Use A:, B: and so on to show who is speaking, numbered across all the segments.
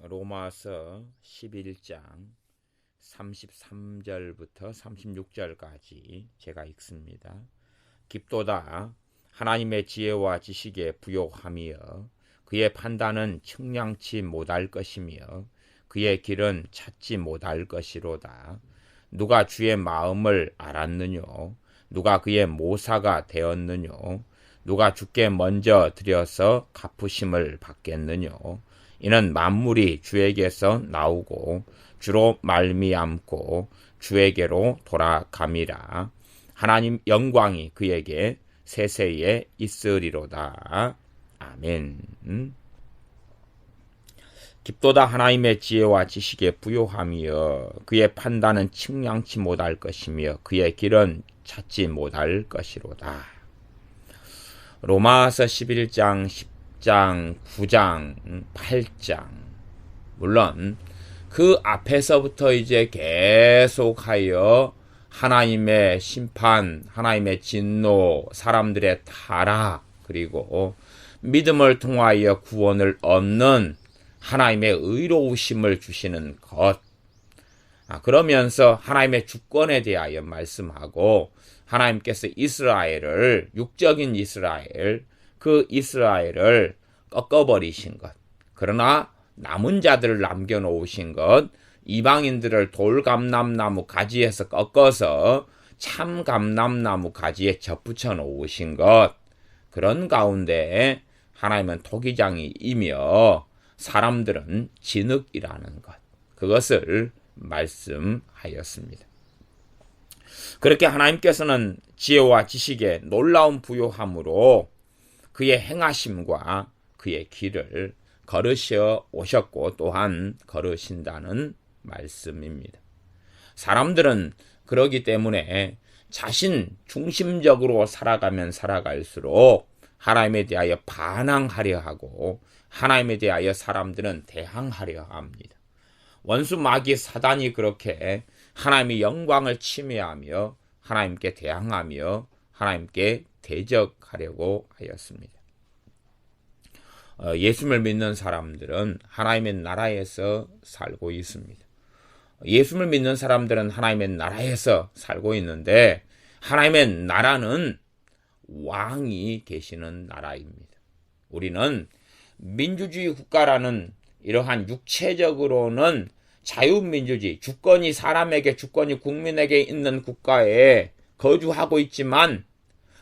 A: 로마서 11장 33절부터 36절까지 제가 읽습니다. 깊도다 하나님의 지혜와 지식에 부요함이여 그의 판단은 측량치 못할 것이며 그의 길은 찾지 못할 것이로다. 누가 주의 마음을 알았느뇨? 누가 그의 모사가 되었느뇨? 누가 주께 먼저 드려서 갚으심을 받겠느뇨? 이는 만물이 주에게서 나오고 주로 말미암고 주에게로 돌아감이라. 하나님 영광이 그에게 세세에 있으리로다. 아멘. 깊도다 하나님의 지혜와 지식에 부요함이여 그의 판단은 측량치 못할 것이며 그의 길은 찾지 못할 것이로다. 로마서 11장 10장 9장 8장 물론 그 앞에서부터 이제 계속하여 하나님의 심판, 하나님의 진노, 사람들의 타락, 그리고 믿음을 통하여 구원을 얻는 하나님의 의로우심을 주시는 것. 그러면서 하나님의 주권에 대하여 말씀하고 하나님께서 이스라엘을, 육적인 이스라엘, 그 이스라엘을 꺾어버리신 것. 그러나 남은 자들을 남겨놓으신 것, 이방인들을 돌감람나무 가지에서 꺾어서 참감람나무 가지에 접붙여 놓으신 것. 그런 가운데 하나님은 토기장이이며 사람들은 진흙이라는 것. 그것을 말씀하였습니다. 그렇게 하나님께서는 지혜와 지식에 놀라운 부요함으로 그의 행하심과 그의 길을 걸으셔 오셨고 또한 걸으신다는 말씀입니다. 사람들은 그러기 때문에 자신 중심적으로 살아가면 살아갈수록 하나님에 대하여 반항하려 하고 하나님에 대하여 사람들은 대항하려 합니다. 원수 마귀 사단이 그렇게 하나님의 영광을 침해하며 하나님께 대항하며 하나님께 대적하려고 하였습니다. 예수를 믿는 사람들은 하나님의 나라에서 살고 있습니다. 예수를 믿는 사람들은 하나님의 나라에서 살고 있는데 하나님의 나라는 왕이 계시는 나라입니다. 우리는 민주주의 국가라는 이러한 육체적으로는 자유민주주의, 주권이 사람에게, 주권이 국민에게 있는 국가에 거주하고 있지만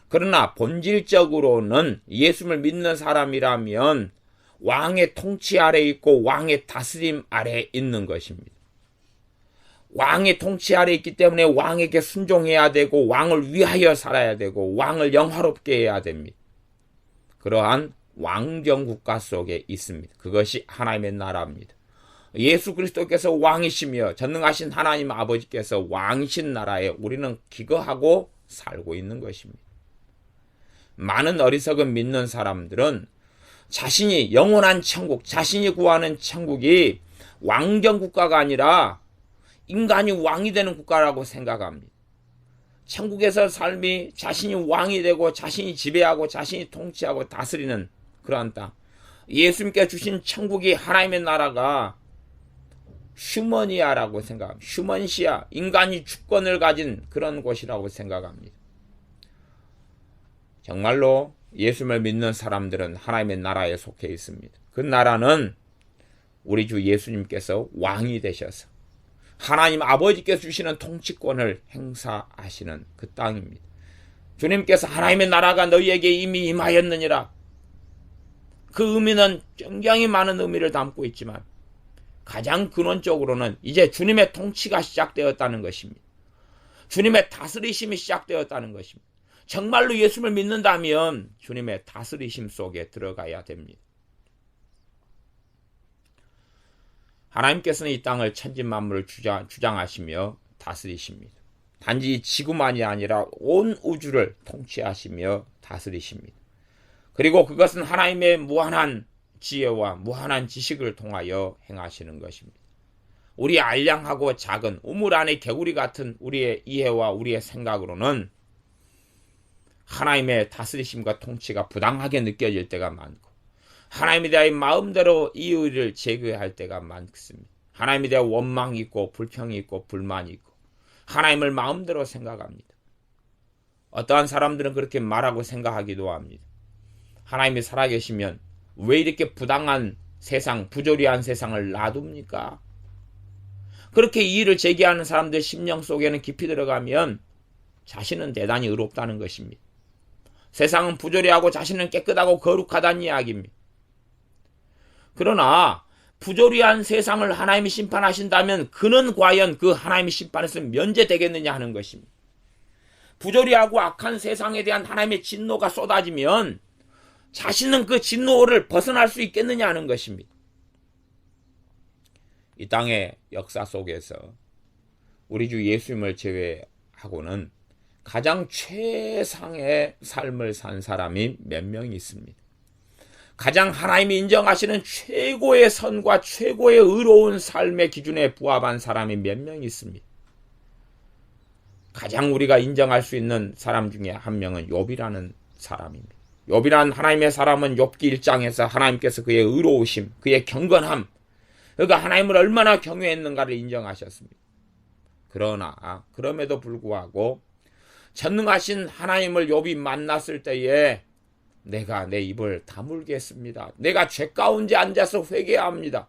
A: 그러나 본질적으로는 예수를 믿는 사람이라면 왕의 통치 아래 있고 왕의 다스림 아래 있는 것입니다. 왕의 통치 아래 있기 때문에 왕에게 순종해야 되고 왕을 위하여 살아야 되고 왕을 영화롭게 해야 됩니다. 그러한 왕정국가 속에 있습니다. 그것이 하나님의 나라입니다. 예수 그리스도께서 왕이시며 전능하신 하나님 아버지께서 왕이신 나라에 우리는 기거하고 살고 있는 것입니다. 많은 어리석은 믿는 사람들은 자신이 영원한 천국, 자신이 구하는 천국이 왕정국가가 아니라 인간이 왕이 되는 국가라고 생각합니다. 천국에서 삶이 자신이 왕이 되고 자신이 지배하고 자신이 통치하고 다스리는 그러한 땅. 예수님께 주신 천국이 하나님의 나라가 휴머니아라고 생각합니다. 휴먼시아, 인간이 주권을 가진 그런 곳이라고 생각합니다. 정말로 예수를 믿는 사람들은 하나님의 나라에 속해 있습니다. 그 나라는 우리 주 예수님께서 왕이 되셔서 하나님 아버지께서 주시는 통치권을 행사하시는 그 땅입니다. 주님께서 하나님의 나라가 너희에게 이미 임하였느니라. 그 의미는 굉장히 많은 의미를 담고 있지만 가장 근원적으로는 이제 주님의 통치가 시작되었다는 것입니다. 주님의 다스리심이 시작되었다는 것입니다. 정말로 예수를 믿는다면 주님의 다스리심 속에 들어가야 됩니다. 하나님께서는 이 땅을 천지만물을 주장하시며 다스리십니다. 단지 지구만이 아니라 온 우주를 통치하시며 다스리십니다. 그리고 그것은 하나님의 무한한 지혜와 무한한 지식을 통하여 행하시는 것입니다. 우리 알량하고 작은 우물 안의 개구리 같은 우리의 이해와 우리의 생각으로는 하나님의 다스리심과 통치가 부당하게 느껴질 때가 많고 하나님에 대하여 마음대로 이의를 제거할 때가 많습니다. 하나님에 대한 원망이 있고 불평이 있고 불만이 있고 하나님을 마음대로 생각합니다. 어떠한 사람들은 그렇게 말하고 생각하기도 합니다. 하나님이 살아계시면 왜 이렇게 부당한 세상, 부조리한 세상을 놔둡니까? 그렇게 이의를 제기하는 사람들 심령 속에는 깊이 들어가면 자신은 대단히 의롭다는 것입니다. 세상은 부조리하고 자신은 깨끗하고 거룩하다는 이야기입니다. 그러나 부조리한 세상을 하나님이 심판하신다면 그는 과연 그 하나님의 심판에서 면제되겠느냐 하는 것입니다. 부조리하고 악한 세상에 대한 하나님의 진노가 쏟아지면 자신은 그 진노를 벗어날 수 있겠느냐 하는 것입니다. 이 땅의 역사 속에서 우리 주 예수님을 제외하고는 가장 최상의 삶을 산 사람이 몇 명이 있습니다. 가장 하나님이 인정하시는 최고의 선과 최고의 의로운 삶의 기준에 부합한 사람이 몇 명이 있습니다. 가장 우리가 인정할 수 있는 사람 중에 한 명은 욥이라는 사람입니다. 욥이라는 하나님의 사람은 욥기 1장에서 하나님께서 그의 의로우심, 그의 경건함, 그가 하나님을 얼마나 경외했는가를 인정하셨습니다. 그러나 그럼에도 불구하고 전능하신 하나님을 욥이 만났을 때에 내가 내 입을 다물겠습니다. 내가 죄 가운데 앉아서 회개합니다.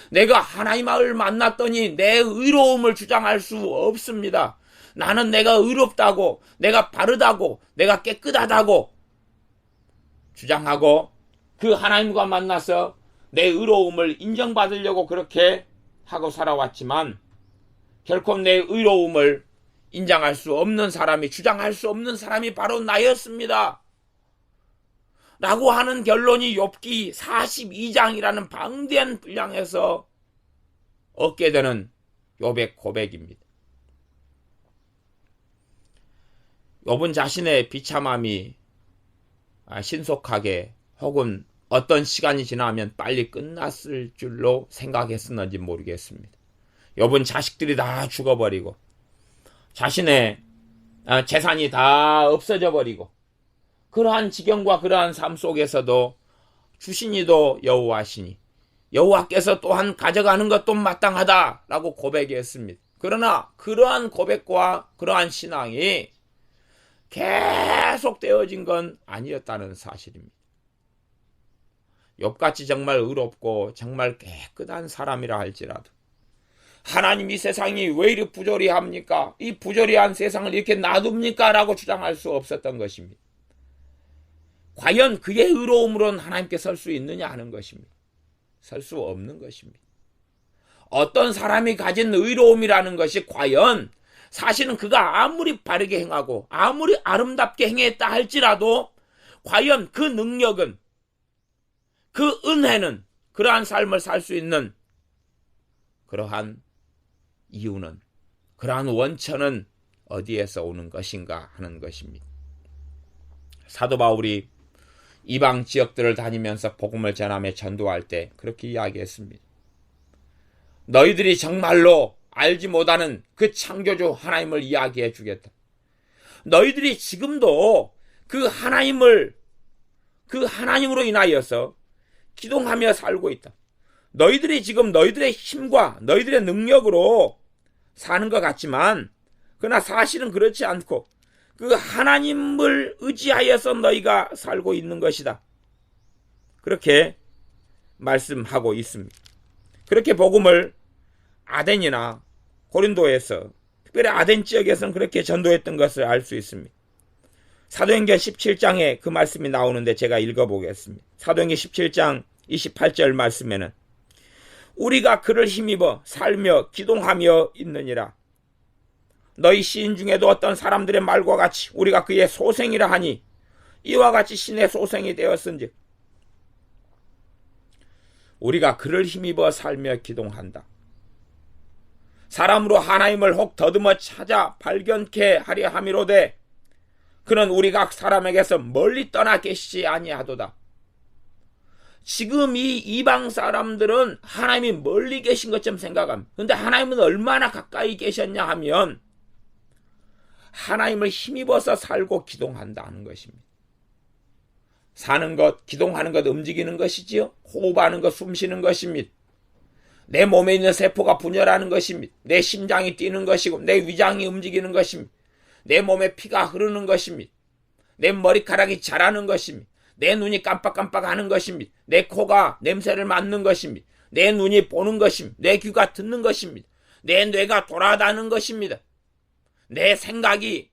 A: 내가 하나님을 만났더니 내 의로움을 주장할 수 없습니다. 나는 내가 의롭다고, 내가 바르다고, 내가 깨끗하다고 주장하고 그 하나님과 만나서 내 의로움을 인정받으려고 그렇게 하고 살아왔지만 결코 내 의로움을 인정할 수 없는 사람이, 주장할 수 없는 사람이 바로 나였습니다. 라고 하는 결론이 욥기 42장이라는 방대한 분량에서 얻게 되는 욥의 고백입니다. 욥은 자신의 비참함이 신속하게 혹은 어떤 시간이 지나면 빨리 끝났을 줄로 생각했었는지 모르겠습니다. 욥은 자식들이 다 죽어버리고 자신의 재산이 다 없어져 버리고 그러한 지경과 그러한 삶 속에서도 주시니도 여호와시니 여호와께서 또한 가져가는 것도 마땅하다라고 고백했습니다. 그러나 그러한 고백과 그러한 신앙이 계속 되어진 건 아니었다는 사실입니다. 욥같이 정말 의롭고 정말 깨끗한 사람이라 할지라도 하나님 이 세상이 왜 이리 부조리합니까? 이 부조리한 세상을 이렇게 놔둡니까? 라고 주장할 수 없었던 것입니다. 과연 그의 의로움으로는 하나님께 설 수 있느냐 하는 것입니다. 설 수 없는 것입니다. 어떤 사람이 가진 의로움이라는 것이 과연 사실은 그가 아무리 바르게 행하고 아무리 아름답게 행했다 할지라도 과연 그 능력은, 그 은혜는, 그러한 삶을 살 수 있는 그러한 이유는, 그러한 원천은 어디에서 오는 것인가 하는 것입니다. 사도 바울이 이방 지역들을 다니면서 복음을 전하며 전도할 때 그렇게 이야기했습니다. 너희들이 정말로 알지 못하는 그 창조주 하나님을 이야기해 주겠다. 너희들이 지금도 그 하나님을, 그 하나님으로 인하여서 기동하며 살고 있다. 너희들이 지금 너희들의 힘과 너희들의 능력으로 사는 것 같지만 그러나 사실은 그렇지 않고 그 하나님을 의지하여서 너희가 살고 있는 것이다. 그렇게 말씀하고 있습니다. 그렇게 복음을 아덴이나 고린도에서, 특별히 아덴 지역에서는 그렇게 전도했던 것을 알 수 있습니다. 사도행전 17장에 그 말씀이 나오는데 제가 읽어보겠습니다. 사도행전 17장 28절 말씀에는 우리가 그를 힘입어 살며 기동하며 있느니라. 너희 시인 중에도 어떤 사람들의 말과 같이 우리가 그의 소생이라 하니 이와 같이 신의 소생이 되었은즉 우리가 그를 힘입어 살며 기동한다. 사람으로 하나님을 혹 더듬어 찾아 발견케 하려 함이로되 그는 우리 각 사람에게서 멀리 떠나 계시지 아니하도다. 지금 이 이방 사람들은 하나님이 멀리 계신 것처럼 생각합니다. 그런데 하나님은 얼마나 가까이 계셨냐 하면 하나님을 힘입어서 살고 기동한다는 것입니다. 사는 것, 기동하는 것, 움직이는 것이지요. 호흡하는 것, 숨 쉬는 것입니다. 내 몸에 있는 세포가 분열하는 것입니다. 내 심장이 뛰는 것이고 내 위장이 움직이는 것입니다. 내 몸에 피가 흐르는 것입니다. 내 머리카락이 자라는 것입니다. 내 눈이 깜빡깜빡하는 것입니다. 내 코가 냄새를 맡는 것입니다. 내 눈이 보는 것입니다. 내 귀가 듣는 것입니다. 내 뇌가 돌아다니는 것입니다. 내 생각이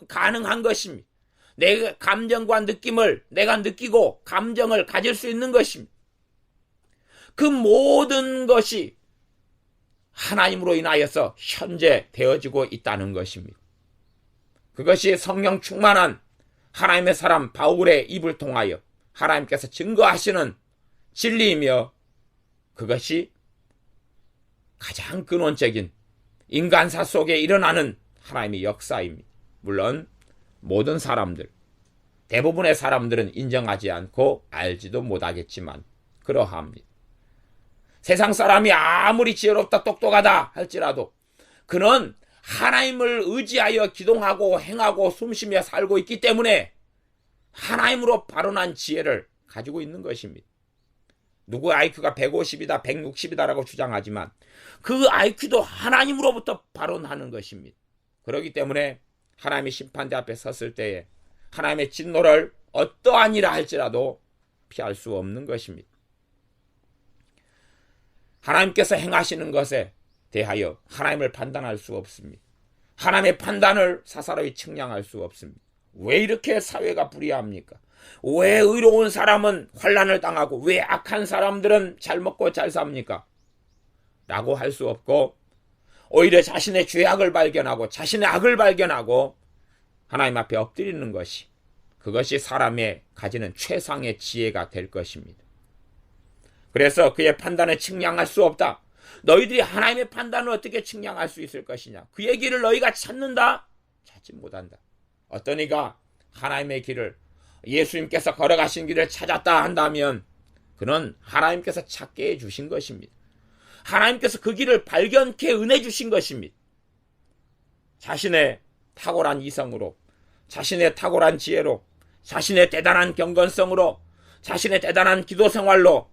A: 가능한 것입니다. 내 감정과 느낌을 내가 느끼고 감정을 가질 수 있는 것입니다. 그 모든 것이 하나님으로 인하여서 현재 되어지고 있다는 것입니다. 그것이 성령 충만한 하나님의 사람 바울의 입을 통하여 하나님께서 증거하시는 진리이며 그것이 가장 근원적인 인간사 속에 일어나는 하나님의 역사입니다. 물론 모든 사람들, 대부분의 사람들은 인정하지 않고 알지도 못하겠지만 그러합니다. 세상 사람이 아무리 지혜롭다 똑똑하다 할지라도 그는 하나님을 의지하여 기동하고 행하고 숨쉬며 살고 있기 때문에 하나님으로 발원한 지혜를 가지고 있는 것입니다. 누구 IQ가 150이다 160이다라고 주장하지만 그 IQ도 하나님으로부터 발원하는 것입니다. 그렇기 때문에 하나님의 심판대 앞에 섰을 때에 하나님의 진노를 어떠한 일이라 할지라도 피할 수 없는 것입니다. 하나님께서 행하시는 것에 대하여 하나님을 판단할 수 없습니다. 하나님의 판단을 사사로이 측량할 수 없습니다. 왜 이렇게 사회가 불의합니까? 왜 의로운 사람은 환난을 당하고 왜 악한 사람들은 잘 먹고 잘 삽니까? 라고 할 수 없고 오히려 자신의 죄악을 발견하고 자신의 악을 발견하고 하나님 앞에 엎드리는 것이 그것이 사람의 가지는 최상의 지혜가 될 것입니다. 그래서 그의 판단을 측량할 수 없다. 너희들이 하나님의 판단을 어떻게 측량할 수 있을 것이냐? 그의 길을 너희가 찾는다? 찾지 못한다. 어떤 이가 하나님의 길을 예수님께서 걸어가신 길을 찾았다 한다면 그는 하나님께서 찾게 해주신 것입니다. 하나님께서 그 길을 발견케 은혜 주신 것입니다. 자신의 탁월한 이성으로 자신의 탁월한 지혜로 자신의 대단한 경건성으로 자신의 대단한 기도 생활로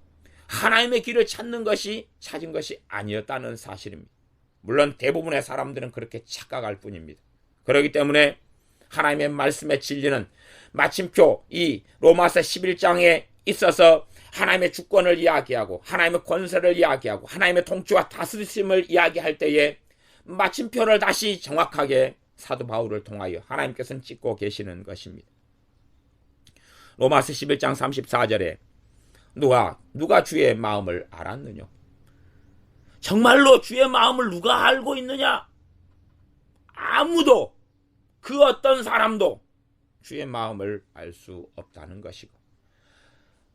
A: 하나님의 길을 찾는 것이 찾은 것이 아니었다는 사실입니다. 물론 대부분의 사람들은 그렇게 착각할 뿐입니다. 그렇기 때문에 하나님의 말씀의 진리는 마침표 이 로마서 11장에 있어서 하나님의 주권을 이야기하고 하나님의 권세를 이야기하고 하나님의 통치와 다스리심을 이야기할 때에 마침표를 다시 정확하게 사도 바울을 통하여 하나님께서는 찍고 계시는 것입니다. 로마서 11장 34절에 누가 주의 마음을 알았느냐? 정말로 주의 마음을 누가 알고 있느냐? 아무도 그 어떤 사람도 주의 마음을 알 수 없다는 것이고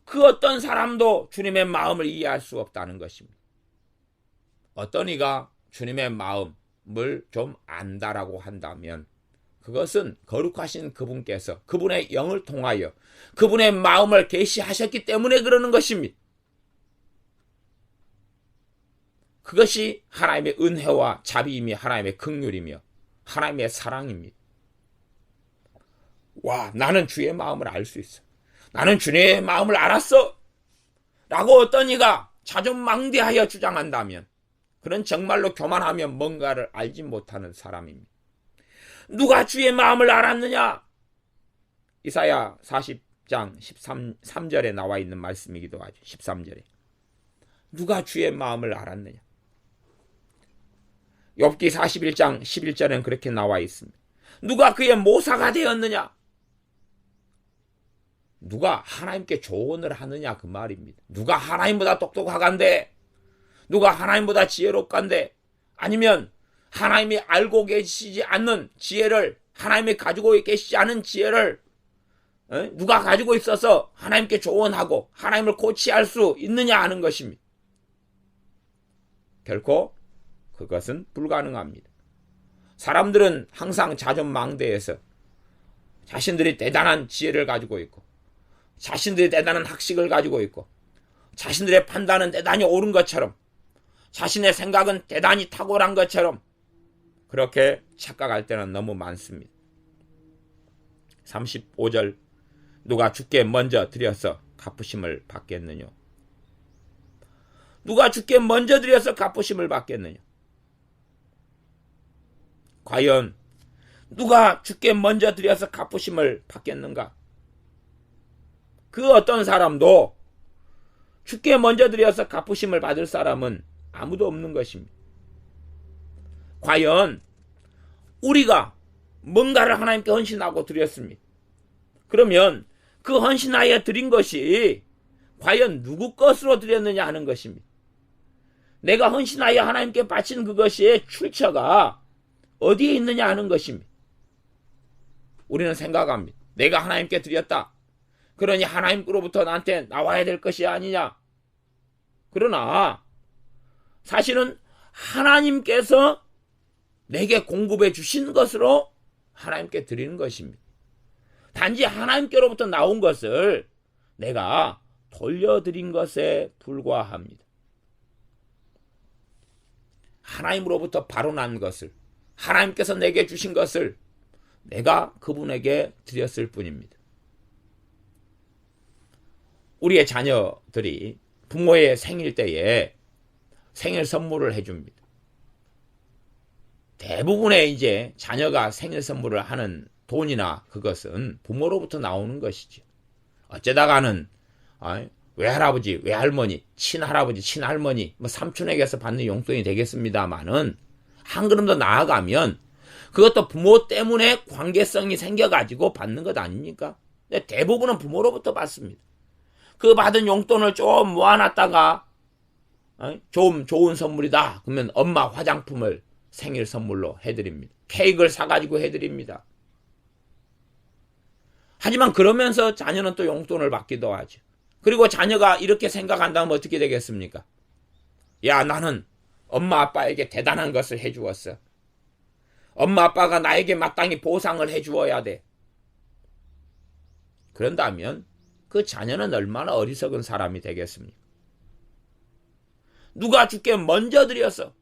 A: 그 어떤 사람도 주님의 마음을 이해할 수 없다는 것입니다. 어떤 이가 주님의 마음을 좀 안다라고 한다면 그것은 거룩하신 그분께서 그분의 영을 통하여 그분의 마음을 계시하셨기 때문에 그러는 것입니다. 그것이 하나님의 은혜와 자비이며 하나님의 긍휼이며 하나님의 사랑입니다. 와, 나는 주의 마음을 알 수 있어. 나는 주님의 마음을 알았어. 라고 어떤 이가 자존망대하여 주장한다면 그는 정말로 교만하며 뭔가를 알지 못하는 사람입니다. 누가 주의 마음을 알았느냐? 이사야 40장 13절에 나와 있는 말씀이기도 하죠. 13절에. 누가 주의 마음을 알았느냐? 욥기 41장 11절에는 그렇게 나와 있습니다. 누가 그의 모사가 되었느냐? 누가 하나님께 조언을 하느냐 그 말입니다. 누가 하나님보다 똑똑하간데 누가 하나님보다 지혜롭간데 아니면 하나님이 알고 계시지 않는 지혜를 하나님이 가지고 계시지 않은 지혜를 누가 가지고 있어서 하나님께 조언하고 하나님을 고치할 수 있느냐 하는 것입니다. 결코 그것은 불가능합니다. 사람들은 항상 자존망대해서 자신들이 대단한 지혜를 가지고 있고 자신들이 대단한 학식을 가지고 있고 자신들의 판단은 대단히 옳은 것처럼 자신의 생각은 대단히 탁월한 것처럼 그렇게 착각할 때는 너무 많습니다. 35절 누가 주께 먼저 드려서 갚으심을 받겠느냐? 누가 주께 먼저 드려서 갚으심을 받겠느냐? 과연 누가 주께 먼저 드려서 갚으심을 받겠는가? 그 어떤 사람도 주께 먼저 드려서 갚으심을 받을 사람은 아무도 없는 것입니다. 과연 우리가 뭔가를 하나님께 헌신하고 드렸습니다. 그러면 그 헌신하여 드린 것이 과연 누구 것으로 드렸느냐 하는 것입니다. 내가 헌신하여 하나님께 바친 그것의 출처가 어디에 있느냐 하는 것입니다. 우리는 생각합니다. 내가 하나님께 드렸다. 그러니 하나님으로부터 나한테 나와야 될 것이 아니냐. 그러나 사실은 하나님께서 내게 공급해 주신 것으로 하나님께 드리는 것입니다. 단지 하나님께로부터 나온 것을 내가 돌려드린 것에 불과합니다. 하나님으로부터 바로 난 것을, 하나님께서 내게 주신 것을 내가 그분에게 드렸을 뿐입니다. 우리의 자녀들이 부모의 생일 때에 생일 선물을 해줍니다. 대부분의 이제 자녀가 생일 선물을 하는 돈이나 그것은 부모로부터 나오는 것이죠. 어쩌다가는 외할아버지, 외할머니, 친할아버지, 친할머니, 삼촌에게서 받는 용돈이 되겠습니다만은 한 걸음 더 나아가면 그것도 부모 때문에 관계성이 생겨가지고 받는 것 아닙니까? 근데 대부분은 부모로부터 받습니다. 그 받은 용돈을 좀 모아놨다가 좀 좋은 선물이다. 그러면 엄마 화장품을 생일 선물로 해드립니다. 케이크를 사가지고 해드립니다. 하지만 그러면서 자녀는 또 용돈을 받기도 하죠. 그리고 자녀가 이렇게 생각한다면 어떻게 되겠습니까? 야, 나는 엄마 아빠에게 대단한 것을 해주었어. 엄마 아빠가 나에게 마땅히 보상을 해주어야 돼. 그런다면 그 자녀는 얼마나 어리석은 사람이 되겠습니까? 누가 주께 먼저 드려서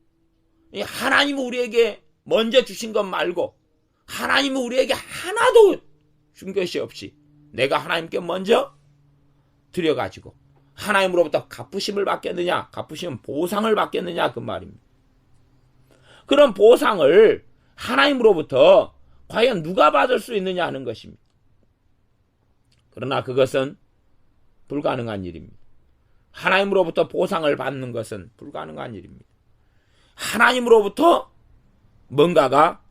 A: 하나님은 우리에게 먼저 주신 것 말고 하나님은 우리에게 하나도 준 것이 없이 내가 하나님께 먼저 드려가지고 하나님으로부터 갚으심을 받겠느냐, 갚으심은 보상을 받겠느냐 그 말입니다. 그런 보상을 하나님으로부터 과연 누가 받을 수 있느냐 하는 것입니다. 그러나 그것은 불가능한 일입니다. 하나님으로부터 보상을 받는 것은 불가능한 일입니다. 하나님으로부터 뭔가가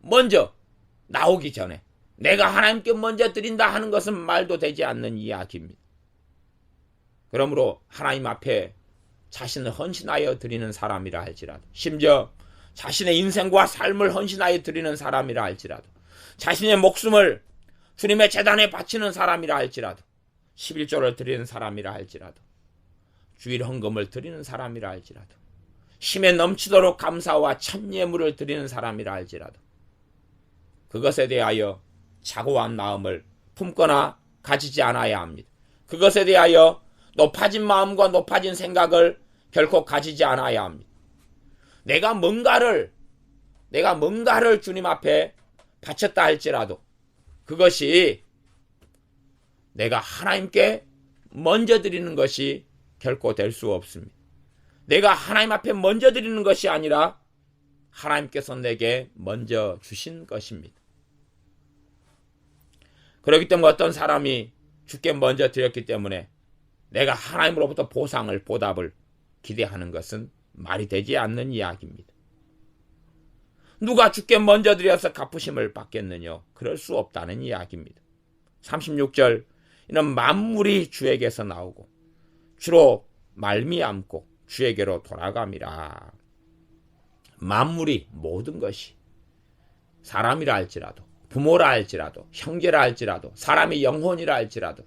A: 먼저 나오기 전에 내가 하나님께 먼저 드린다 하는 것은 말도 되지 않는 이야기입니다. 그러므로 하나님 앞에 자신을 헌신하여 드리는 사람이라 할지라도, 심지어 자신의 인생과 삶을 헌신하여 드리는 사람이라 할지라도, 자신의 목숨을 주님의 제단에 바치는 사람이라 할지라도, 11조를 드리는 사람이라 할지라도, 주일 헌금을 드리는 사람이라 할지라도, 힘에 넘치도록 감사와 천예물을 드리는 사람이라 할지라도 그것에 대하여 자고한 마음을 품거나 가지지 않아야 합니다. 그것에 대하여 높아진 마음과 높아진 생각을 결코 가지지 않아야 합니다. 내가 뭔가를 주님 앞에 바쳤다 할지라도 그것이 내가 하나님께 먼저 드리는 것이 결코 될 수 없습니다. 내가 하나님 앞에 먼저 드리는 것이 아니라 하나님께서 내게 먼저 주신 것입니다. 그렇기 때문에 어떤 사람이 주께 먼저 드렸기 때문에 내가 하나님으로부터 보답을 기대하는 것은 말이 되지 않는 이야기입니다. 누가 주께 먼저 드려서 갚으심을 받겠느냐? 그럴 수 없다는 이야기입니다. 36절, 이는 만물이 주에게서 나오고 주로 말미암고 주에게로 돌아감이라. 만물이, 모든 것이, 사람이라 할지라도, 부모라 할지라도, 형제라 할지라도, 사람의 영혼이라 할지라도,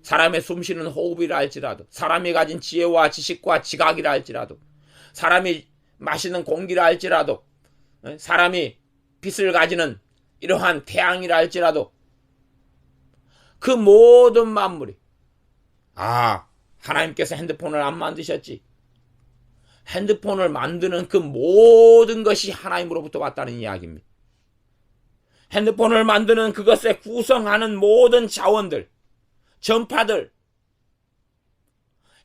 A: 사람의 숨쉬는 호흡이라 할지라도, 사람이 가진 지혜와 지식과 지각이라 할지라도, 사람이 마시는 공기라 할지라도, 사람이 빛을 가지는 이러한 태양이라 할지라도 그 모든 만물이, 하나님께서 핸드폰을 안 만드셨지. 핸드폰을 만드는 그 모든 것이 하나님으로부터 왔다는 이야기입니다. 핸드폰을 만드는 그것에 구성하는 모든 자원들, 전파들,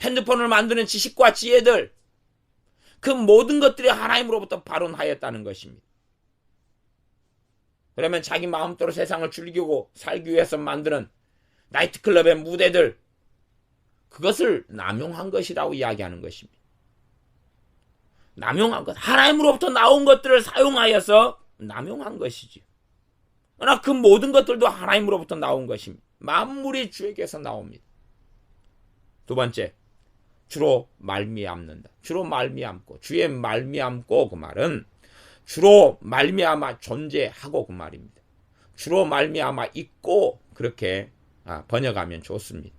A: 핸드폰을 만드는 지식과 지혜들, 그 모든 것들이 하나님으로부터 발원하였다는 것입니다. 그러면 자기 마음대로 세상을 즐기고 살기 위해서 만드는 나이트클럽의 무대들, 그것을 남용한 것이라고 이야기하는 것입니다. 남용한 것, 하나님으로부터 나온 것들을 사용하여서 남용한 것이지요. 그러나 그 모든 것들도 하나님으로부터 나온 것입니다. 만물이 주에게서 나옵니다. 두 번째, 주로 말미암는다. 주로 말미암고, 주의 말미암고, 그 말은 주로 말미암아 존재하고 그 말입니다. 주로 말미암아 있고, 그렇게 번역하면 좋습니다.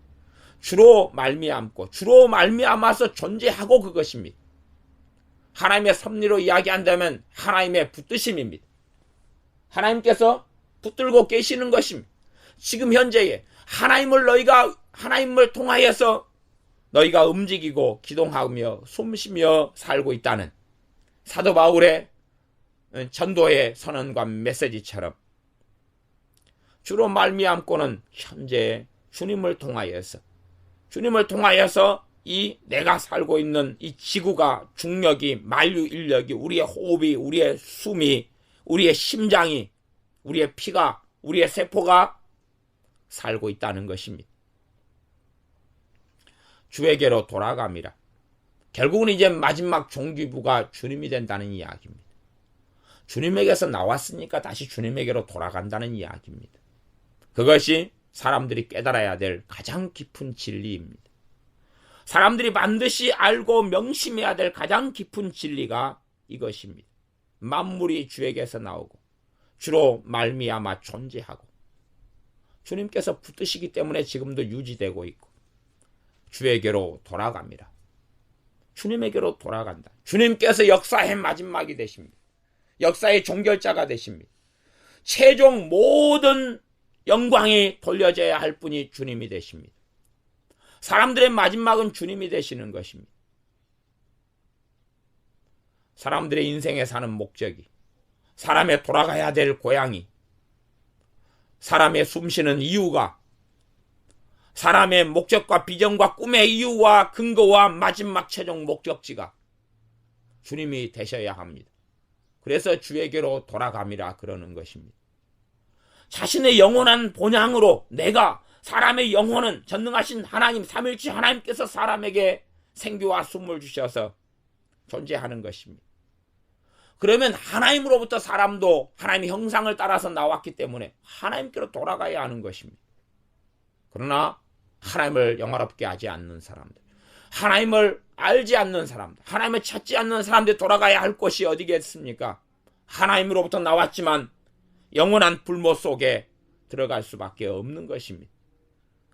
A: 주로 말미암고, 주로 말미암아서 존재하고, 그것입니다. 하나님의 섭리로 이야기한다면 하나님의 붙드심입니다. 하나님께서 붙들고 계시는 것입니다. 지금 현재에 하나님을 통하여서 너희가 움직이고 기동하며 숨쉬며 살고 있다는 사도 바울의 전도의 선언과 메시지처럼 주로 말미암고는 현재 주님을 통하여서 이 내가 살고 있는 이 지구가 중력이, 만류 인력이, 우리의 호흡이, 우리의 숨이, 우리의 심장이, 우리의 피가, 우리의 세포가 살고 있다는 것입니다. 주에게로 돌아갑니다. 결국은 이제 마지막 종기부가 주님이 된다는 이야기입니다. 주님에게서 나왔으니까 다시 주님에게로 돌아간다는 이야기입니다. 그것이 사람들이 깨달아야 될 가장 깊은 진리입니다. 사람들이 반드시 알고 명심해야 될 가장 깊은 진리가 이것입니다. 만물이 주에게서 나오고 주로 말미암아 존재하고 주님께서 붙드시기 때문에 지금도 유지되고 있고 주에게로 돌아갑니다. 주님에게로 돌아간다. 주님께서 역사의 마지막이 되십니다. 역사의 종결자가 되십니다. 최종 모든 영광이 돌려져야 할 분이 주님이 되십니다. 사람들의 마지막은 주님이 되시는 것입니다. 사람들의 인생에 사는 목적이, 사람의 돌아가야 될 고향이, 사람의 숨쉬는 이유가, 사람의 목적과 비전과 꿈의 이유와 근거와 마지막 최종 목적지가 주님이 되셔야 합니다. 그래서 주에게로 돌아감이라 그러는 것입니다. 자신의 영원한 본향으로 내가 사람의 영혼은 전능하신 하나님, 삼위일체 하나님께서 사람에게 생기와 숨을 주셔서 존재하는 것입니다. 그러면 하나님으로부터 사람도 하나님의 형상을 따라서 나왔기 때문에 하나님께로 돌아가야 하는 것입니다. 그러나 하나님을 영화롭게 하지 않는 사람들, 하나님을 알지 않는 사람들, 하나님을 찾지 않는 사람들이 돌아가야 할 곳이 어디겠습니까? 하나님으로부터 나왔지만 영원한 불모 속에 들어갈 수밖에 없는 것입니다.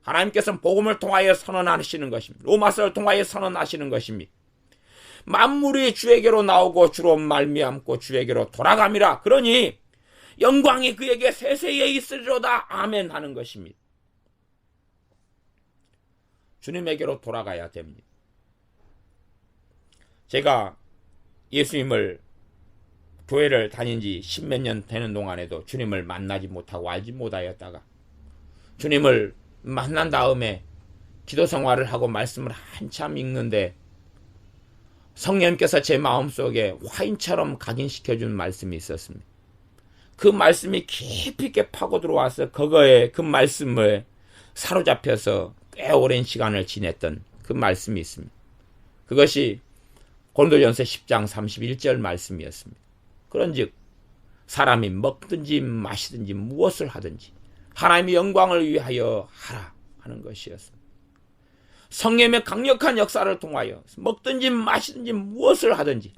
A: 하나님께서는 복음을 통하여 선언하시는 것입니다. 로마서를 통하여 선언하시는 것입니다. 만물이 주에게로 나오고 주로 말미암고 주에게로 돌아감이라. 그러니 영광이 그에게 세세에 있으리로다. 아멘 하는 것입니다. 주님에게로 돌아가야 됩니다. 제가 예수님을 교회를 다닌 지 10몇 년 되는 동안에도 주님을 만나지 못하고 알지 못하였다가 주님을 만난 다음에 기도 생활을 하고 말씀을 한참 읽는데 성령님께서 제 마음속에 와인처럼 각인시켜준 말씀이 있었습니다. 그 말씀이 깊이 있게 파고 들어와서 그 말씀을 사로잡혀서 꽤 오랜 시간을 지냈던 그 말씀이 있습니다. 그것이 고린도전서 10장 31절 말씀이었습니다. 그런즉 사람이 먹든지 마시든지 무엇을 하든지 하나님의 영광을 위하여 하라 하는 것이었습니다. 성령의 강력한 역사를 통하여 먹든지 마시든지 무엇을 하든지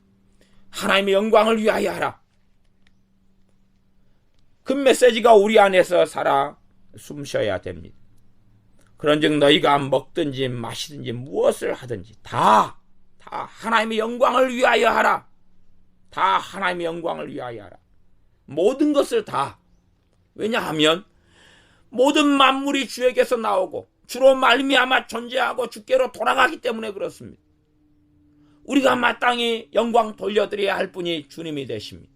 A: 하나님의 영광을 위하여 하라. 그 메시지가 우리 안에서 살아 숨쉬어야 됩니다. 그런즉 너희가 먹든지 마시든지 무엇을 하든지 다 하나님의 영광을 위하여 하라. 다 하나님의 영광을 위하여 하라. 모든 것을 다. 왜냐하면 모든 만물이 주에게서 나오고 주로 말미암아 존재하고 주께로 돌아가기 때문에 그렇습니다. 우리가 마땅히 영광 돌려드려야 할 분이 주님이 되십니다.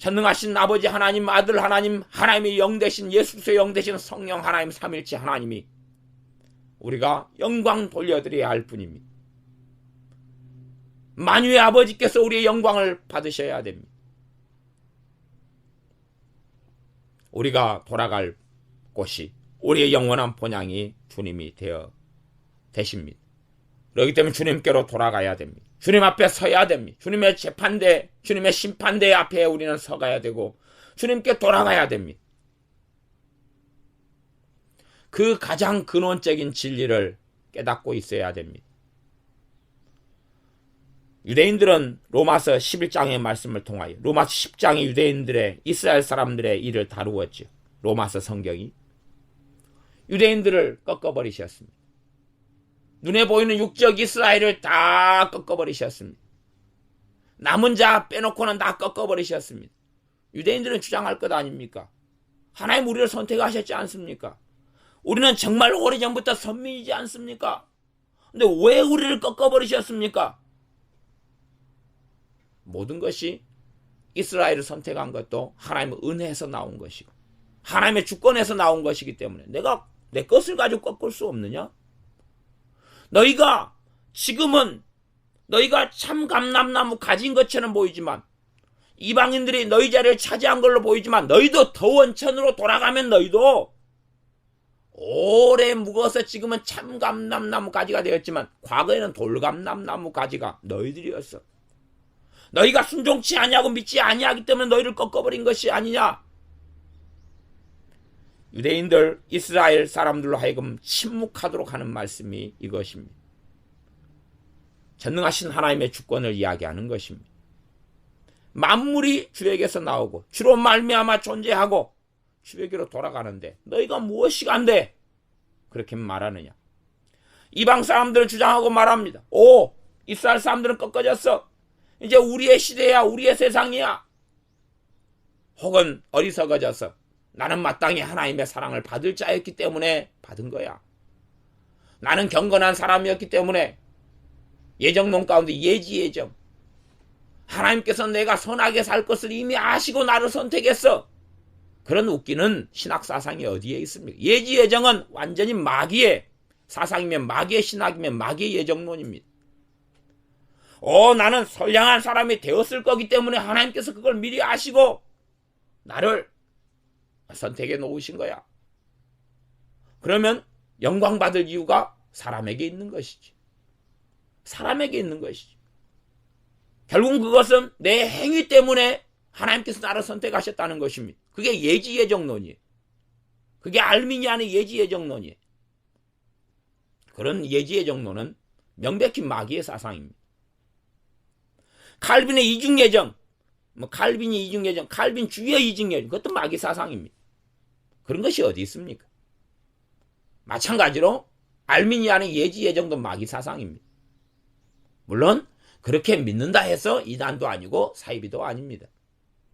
A: 전능하신 아버지 하나님, 아들 하나님, 하나님의 영 되신 예수 그리스도의 영 되신 성령 하나님 삼일체 하나님이 우리가 영광 돌려드려야 할 뿐입니다. 만유의 아버지께서 우리의 영광을 받으셔야 됩니다. 우리가 돌아갈 곳이 우리의 영원한 본향이 주님이 되십니다. 그렇기 때문에 주님께로 돌아가야 됩니다. 주님 앞에 서야 됩니다. 주님의 재판대, 주님의 심판대 앞에 우리는 서가야 되고 주님께 돌아가야 됩니다. 그 가장 근원적인 진리를 깨닫고 있어야 됩니다. 유대인들은 로마서 11장의 말씀을 통하여 로마서 10장의 유대인들의 이스라엘 사람들의 일을 다루었죠. 로마서 성경이 유대인들을 꺾어버리셨습니다. 눈에 보이는 육적 이스라엘을 다 꺾어버리셨습니다. 남은 자 빼놓고는 다 꺾어버리셨습니다. 유대인들은 주장할 것 아닙니까? 하나님 우리를 선택하셨지 않습니까? 우리는 정말 오래전부터 선민이지 않습니까? 근데 왜 우리를 꺾어버리셨습니까? 모든 것이 이스라엘을 선택한 것도 하나님의 은혜에서 나온 것이고 하나님의 주권에서 나온 것이기 때문에 내가 내 것을 가지고 꺾을 수 없느냐? 너희가 지금은 너희가 참 감람나무 가진 것처럼 보이지만 이방인들이 너희 자리를 차지한 걸로 보이지만 너희도 더 원천으로 돌아가면 너희도 오래 묵어서 지금은 참 감람나무 가지가 되었지만 과거에는 돌감람나무 가지가 너희들이었어. 너희가 순종치 아니하고 믿지 아니하기 때문에 너희를 꺾어버린 것이 아니냐. 유대인들 이스라엘 사람들로 하여금 침묵하도록 하는 말씀이 이것입니다. 전능하신 하나님의 주권을 이야기하는 것입니다. 만물이 주에게서 나오고 주로 말미암아 존재하고 주에게로 돌아가는데 너희가 무엇이 간대? 그렇게 말하느냐. 이방 사람들을 주장하고 말합니다. 오, 이스라엘 사람들은 꺾어졌어. 이제 우리의 시대야, 우리의 세상이야. 혹은 어리석어져서 나는 마땅히 하나님의 사랑을 받을 자였기 때문에 받은 거야. 나는 경건한 사람이었기 때문에 예정론 가운데 예지예정. 하나님께서 내가 선하게 살 것을 이미 아시고 나를 선택했어. 그런 웃기는 신학사상이 어디에 있습니까? 예지예정은 완전히 마귀의 사상이면 마귀의 신학이면 마귀의 예정론입니다. 나는 선량한 사람이 되었을 거기 때문에 하나님께서 그걸 미리 아시고 나를 선택해 놓으신 거야. 그러면 영광 받을 이유가 사람에게 있는 것이지. 사람에게 있는 것이지. 결국 그것은 내 행위 때문에 하나님께서 나를 선택하셨다는 것입니다. 그게 예지예정론이에요. 그게 알미니안의 예지예정론이에요. 그런 예지예정론은 명백히 마귀의 사상입니다. 칼빈의 이중예정, 칼빈이 이중예정, 칼빈 주의 이중예정, 그것도 마귀 사상입니다. 그런 것이 어디 있습니까? 마찬가지로 알미니안의 예지예정도 마귀 사상입니다. 물론 그렇게 믿는다 해서 이단도 아니고 사이비도 아닙니다.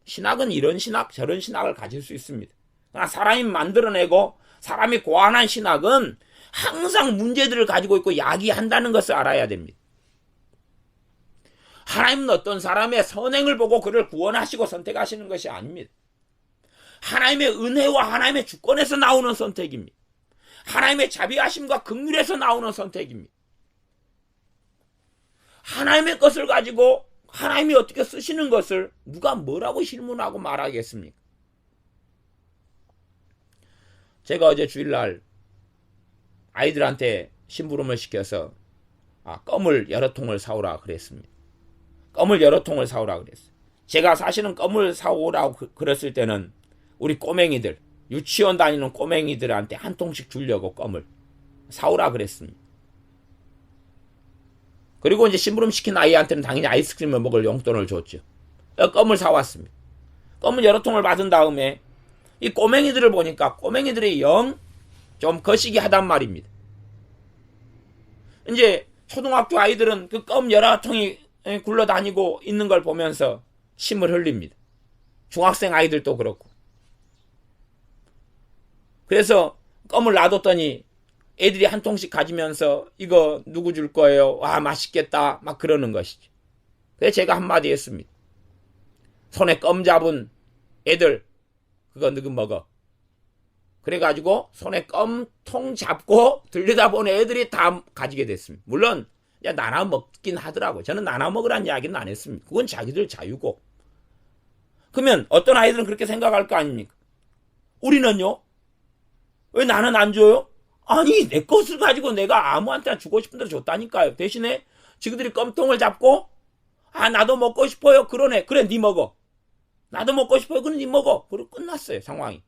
A: 신학은 이런 신학 저런 신학을 가질 수 있습니다. 그러나 사람이 만들어내고 사람이 고안한 신학은 항상 문제들을 가지고 있고 야기한다는 것을 알아야 됩니다. 하나님은 어떤 사람의 선행을 보고 그를 구원하시고 선택하시는 것이 아닙니다. 하나님의 은혜와 하나님의 주권에서 나오는 선택입니다. 하나님의 자비하심과 긍휼에서 나오는 선택입니다. 하나님의 것을 가지고 하나님이 어떻게 쓰시는 것을 누가 뭐라고 질문하고 말하겠습니까? 제가 어제 주일날 아이들한테 심부름을 시켜서 껌을 여러 통을 사오라 그랬습니다. 껌을 여러 통을 사오라 그랬어요. 제가 사실은 껌을 사오라고 그랬을 때는 우리 꼬맹이들, 유치원 다니는 꼬맹이들한테 한 통씩 주려고 껌을 사오라 그랬습니다. 그리고 이제 심부름 시킨 아이한테는 당연히 아이스크림을 먹을 용돈을 줬죠. 껌을 사왔습니다. 껌을 여러 통을 받은 다음에 이 꼬맹이들을 보니까 꼬맹이들이 영 좀 거시기 하단 말입니다. 이제 초등학교 아이들은 그 껌 여러 통이 굴러다니고 있는 걸 보면서 침을 흘립니다. 중학생 아이들도 그렇고. 그래서 껌을 놔뒀더니 애들이 한 통씩 가지면서 이거 누구 줄 거예요? 와 맛있겠다 막 그러는 것이죠. 그래서 제가 한마디 했습니다. 손에 껌 잡은 애들 그거 너희 먹어. 그래가지고 손에 껌통 잡고 들여다보는 애들이 다 가지게 됐습니다. 물론 나눠 먹긴 하더라고. 저는 나눠 먹으라는 이야기는 안 했습니다. 그건 자기들 자유고. 그러면 어떤 아이들은 그렇게 생각할 거 아닙니까? 우리는요? 왜 나는 안 줘요? 아니 내 것을 가지고 내가 아무한테나 주고 싶은 대로 줬다니까요. 대신에 지그들이 껌통을 잡고 나도 먹고 싶어요. 그러네. 그래 니 먹어. 나도 먹고 싶어요. 그래 니 먹어. 그리고 끝났어요 상황이.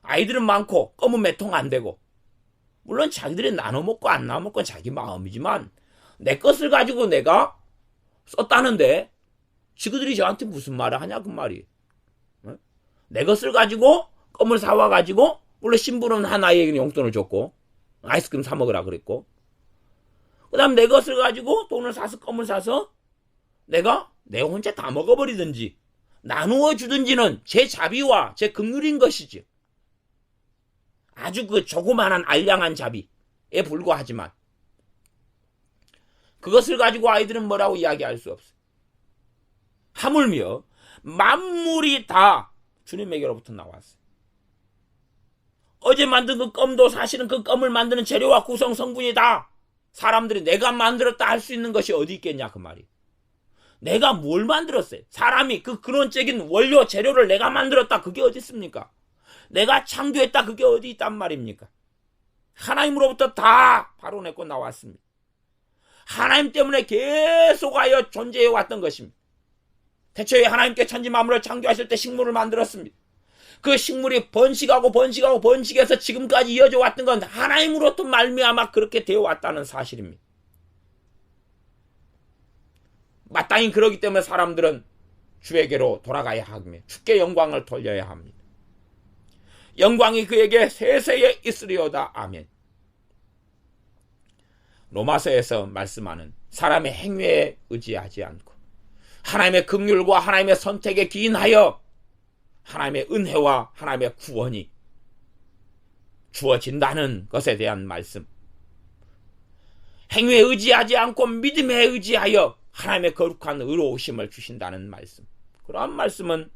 A: 아이들은 많고 껌은 몇 통 안 되고. 물론 자기들이 나눠 먹고 안 나눠 먹고 자기 마음이지만 내 것을 가지고 내가 썼다는데 지그들이 저한테 무슨 말을 하냐 그 말이. 내 것을 가지고 껌을 사와 가지고 물론 신부는 하나에게 용돈을 줬고 아이스크림 사 먹으라 그랬고 그 다음 내 것을 가지고 돈을 사서 껌을 사서 내가 내 혼자 다 먹어버리든지 나누어 주든지는 제 자비와 제 긍휼인 것이지. 아주 그 조그만한 알량한 자비에 불과하지만 그것을 가지고 아이들은 뭐라고 이야기할 수 없어요. 하물며 만물이 다 주님에게로부터 나왔어요. 어제 만든 그 껌도 사실은 그 껌을 만드는 재료와 구성 성분이 다 사람들이 내가 만들었다 할 수 있는 것이 어디 있겠냐 그 말이. 내가 뭘 만들었어요? 사람이 그 근원적인 원료 재료를 내가 만들었다 그게 어디 있습니까? 내가 창조했다 그게 어디 있단 말입니까? 하나님으로부터 다 바로 내고 나왔습니다. 하나님 때문에 계속하여 존재해 왔던 것입니다. 태초에 하나님께 천지 만물을 창조하실 때 식물을 만들었습니다. 그 식물이 번식하고 번식하고 번식해서 지금까지 이어져 왔던 건 하나님으로부터 말미암아 그렇게 되어 왔다는 사실입니다. 마땅히 그러기 때문에 사람들은 주에게로 돌아가야 하며 주께 영광을 돌려야 합니다. 영광이 그에게 세세에 있으리오다. 아멘. 로마서에서 말씀하는 사람의 행위에 의지하지 않고 하나님의 긍휼과 하나님의 선택에 기인하여 하나님의 은혜와 하나님의 구원이 주어진다는 것에 대한 말씀. 행위에 의지하지 않고 믿음에 의지하여 하나님의 거룩한 의로우심을 주신다는 말씀. 그러한 말씀은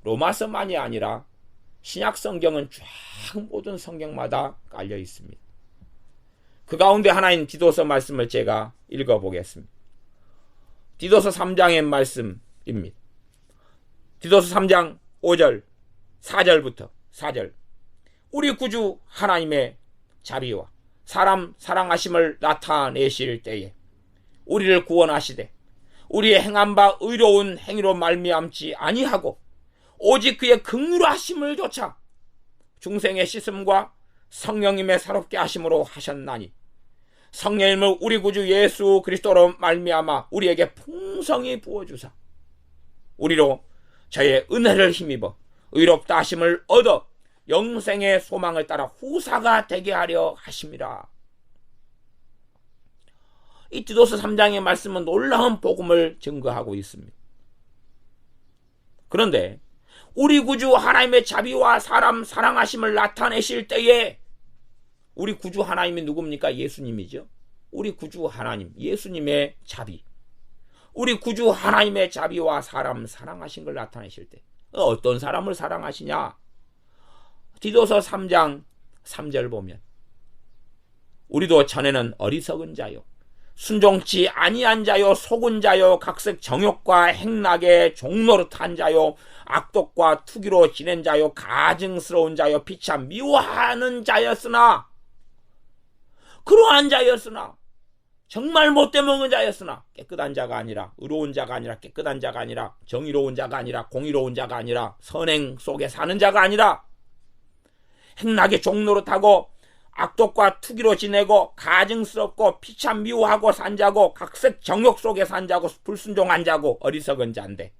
A: 로마서만이 아니라 신약 성경은 쫙 모든 성경마다 깔려 있습니다. 그 가운데 하나인 디도서 말씀을 제가 읽어보겠습니다. 디도서 3장의 말씀입니다. 디도서 3장 5절 4절부터 4절. 우리 구주 하나님의 자비와 사람 사랑하심을 나타내실 때에 우리를 구원하시되 우리의 행한 바 의로운 행위로 말미암지 아니하고 오직 그의 긍휼하심을 조차 중생의 씻음과 성령님의 새롭게 하심으로 하셨나니 성령님을 우리 구주 예수 그리스도로 말미암아 우리에게 풍성히 부어주사 우리로 저의 은혜를 힘입어 의롭다 하심을 얻어 영생의 소망을 따라 후사가 되게 하려 하심이라. 이 디도서 3장의 말씀은 놀라운 복음을 증거하고 있습니다. 그런데 우리 구주 하나님의 자비와 사람 사랑하심을 나타내실 때에 우리 구주 하나님이 누굽니까? 예수님이죠. 우리 구주 하나님, 예수님의 자비. 우리 구주 하나님의 자비와 사람 사랑하신 걸 나타내실 때 어떤 사람을 사랑하시냐? 디도서 3장 3절 보면 우리도 전에는 어리석은 자요 순종치 아니한 자요 속은 자요 각색 정욕과 행락에 종노릇한 자요 악독과 투기로 지낸 자요 가증스러운 자요 비참 미워하는 자였으나 그러한 자였으나 정말 못돼 먹은 자였으나 깨끗한 자가 아니라 의로운 자가 아니라 깨끗한 자가 아니라 정의로운 자가 아니라 공의로운 자가 아니라 선행 속에 사는 자가 아니라 행락에 종노릇하고 악독과 투기로 지내고 가증스럽고 피참 미워하고 산 자고 각색 정욕 속에 산 자고 불순종한 자고 어리석은 자인데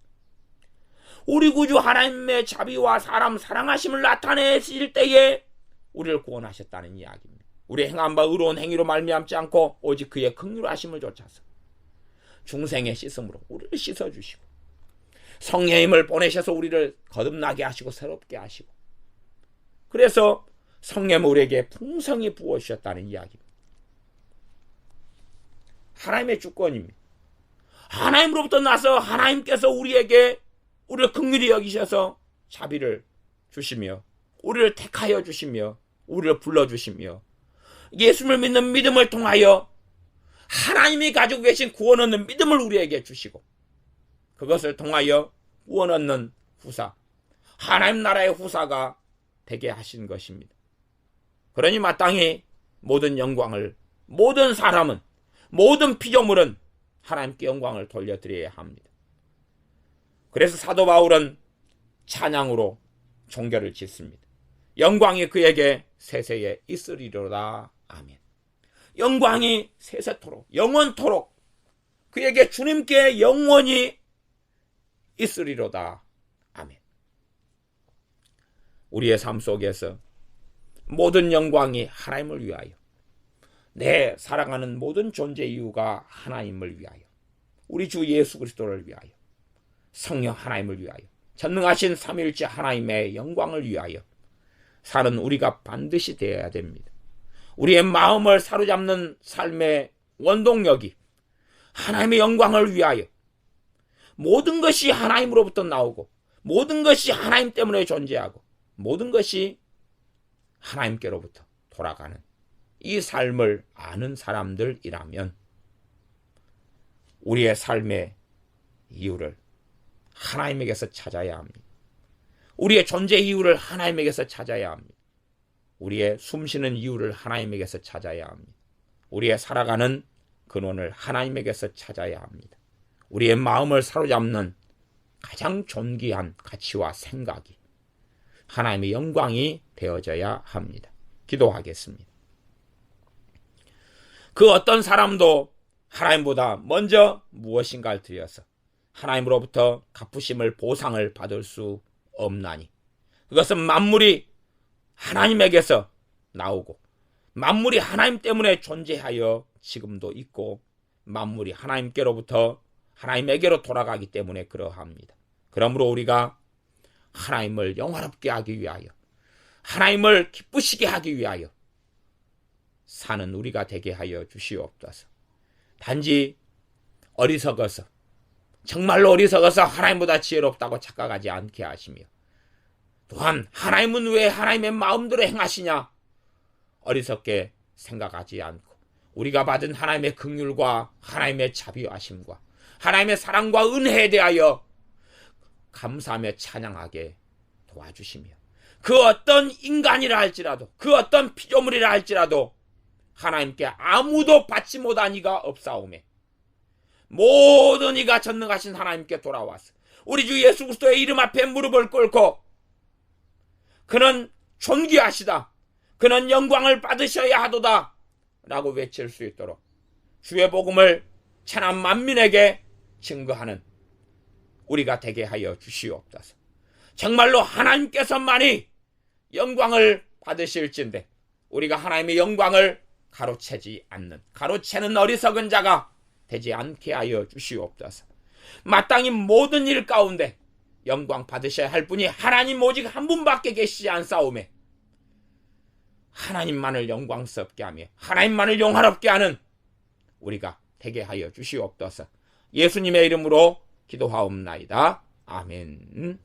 A: 우리 구주 하나님의 자비와 사람 사랑하심을 나타내실 때에 우리를 구원하셨다는 이야기입니다. 우리의 행한 바 의로운 행위로 말미암지 않고 오직 그의 긍휼하심을 좇아서 중생의 씻음으로 우리를 씻어주시고 성령님을 보내셔서 우리를 거듭나게 하시고 새롭게 하시고 그래서 성령 우리에게 풍성히 부어주셨다는 이야기입니다. 하나님의 주권입니다. 하나님으로부터 나서 하나님께서 우리에게 우리를 긍휼히 여기셔서 자비를 주시며 우리를 택하여 주시며 우리를 불러주시며 예수를 믿는 믿음을 통하여 하나님이 가지고 계신 구원 얻는 믿음을 우리에게 주시고 그것을 통하여 구원 얻는 후사, 하나님 나라의 후사가 되게 하신 것입니다. 그러니 마땅히 모든 영광을, 모든 사람은, 모든 피조물은 하나님께 영광을 돌려드려야 합니다. 그래서 사도 바울은 찬양으로 종결을 짓습니다. 영광이 그에게 세세에 있으리로다. 아멘. 영광이 세세토록, 영원토록 그에게 주님께 영원히 있으리로다. 아멘. 우리의 삶 속에서 모든 영광이 하나님을 위하여, 내 살아가는 모든 존재 이유가 하나님을 위하여, 우리 주 예수 그리스도를 위하여, 성령 하나님을 위하여, 전능하신 삼위일체 하나님의 영광을 위하여 사는 우리가 반드시 되어야 됩니다. 우리의 마음을 사로잡는 삶의 원동력이 하나님의 영광을 위하여, 모든 것이 하나님으로부터 나오고 모든 것이 하나님 때문에 존재하고 모든 것이 하나님께로부터 돌아가는 이 삶을 아는 사람들이라면 우리의 삶의 이유를 하나님에게서 찾아야 합니다. 우리의 존재 이유를 하나님에게서 찾아야 합니다. 우리의 숨쉬는 이유를 하나님에게서 찾아야 합니다. 우리의 살아가는 근원을 하나님에게서 찾아야 합니다. 우리의 마음을 사로잡는 가장 존귀한 가치와 생각이 하나님의 영광이 되어져야 합니다. 기도하겠습니다. 그 어떤 사람도 하나님보다 먼저 무엇인가를 드려서 하나님으로부터 갚으심을, 보상을 받을 수 없나니 그것은 만물이 하나님에게서 나오고 만물이 하나님 때문에 존재하여 지금도 있고 만물이 하나님께로부터 하나님에게로 돌아가기 때문에 그러합니다. 그러므로 우리가 하나님을 영화롭게 하기 위하여, 하나님을 기쁘시게 하기 위하여 사는 우리가 되게 하여 주시옵소서. 단지 어리석어서, 정말로 어리석어서 하나님보다 지혜롭다고 착각하지 않게 하시며, 또한 하나님은 왜 하나님의 마음대로 행하시냐 어리석게 생각하지 않고 우리가 받은 하나님의 긍휼과 하나님의 자비하심과 하나님의 사랑과 은혜에 대하여 감사하며 찬양하게 도와주시며, 그 어떤 인간이라 할지라도, 그 어떤 피조물이라 할지라도 하나님께 아무도 받지 못한 이가 없사오매 모든 이가 전능하신 하나님께 돌아와서 우리 주 예수 그리스도의 이름 앞에 무릎을 꿇고 그는 존귀하시다, 그는 영광을 받으셔야 하도다 라고 외칠 수 있도록 주의 복음을 천하 만민에게 증거하는 우리가 되게 하여 주시옵소서. 정말로 하나님께서만이 영광을 받으실진데 우리가 하나님의 영광을 가로채지 않는, 가로채는 어리석은 자가 되지 않게 하여 주시옵소서. 마땅히 모든 일 가운데 영광 받으셔야 할 분이 하나님 오직 한 분밖에 계시지 않사오매 하나님만을 영광스럽게 하며 하나님만을 영화롭게 하는 우리가 되게 하여 주시옵소서. 예수님의 이름으로 기도하옵나이다. 아멘.